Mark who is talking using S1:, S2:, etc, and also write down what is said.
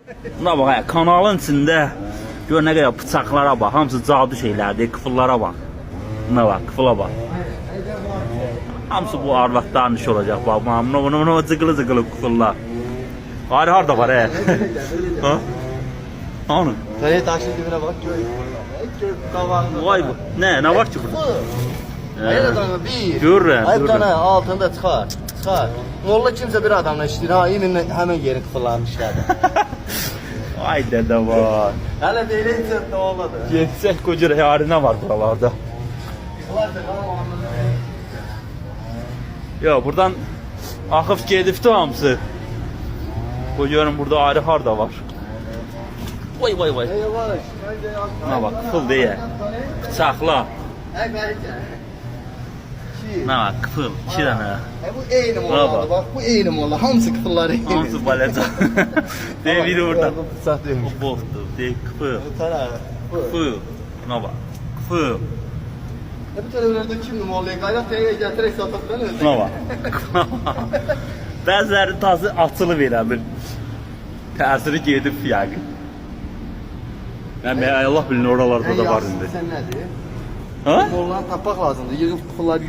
S1: Buna bak, kanalın içində gör nə qədər bıçaqlara bax, hamısı cadu şeylərdir, qıfıllara bax. Buna bax, qıfıla bax. Hamısı bu arvadların işi olacaq bax. Buna cıqılı qıfıllar. Qari harda var ha? Hanı?
S2: Kale taşın dibine bak gör. Gör kavağında.
S1: Vay bu. Nə var ki burada?
S2: Hayır adamı bir.
S1: Görürəm,
S2: Ay bir
S1: görürəm.
S2: tane altında çıxar. Çıxar. Molla kimsə bir adamla işləyir. Ha, indi həmin yerin qıfırlanmışlardı.
S1: Ay dədə var.
S2: Hələ belə heç də olmadı.
S1: Getsək qoca yarinə var buralarda.
S2: Bunlar da qanalında.
S1: Ya buradan axıb gedibdi hamısı. Bu görün burada ayrı harda var. Vay.
S2: Yavaş.
S1: Buna bak, kıfıl deyə. Bıçaqla.
S2: Ay bərkə.
S1: Buna bak, kıfıl. 2 dənə.
S2: Bu eyni molladı bak. Bu eyni molla. Hamısı qıfılları eyni.
S1: Hamısı balaca. Deyə biri orada.
S2: Bıçaq deyilmiş.
S1: O boxdur. Deyə kıfıl.
S2: Tara.
S1: Kıfıl. Buna bak. Kıfıl.
S2: Bu tərəflərdə kimdir mollaya? Qayraq təyə gətirək sataqdan özü.
S1: Buna bak. Bəziləri tazı açılı verəmir. Təsiri gedib yəqin. Allah bilir oralarda da var indi.
S2: Sən nədir?
S1: Ha?
S2: Mollanı tapmaq lazımdır. Yığıb qıfılları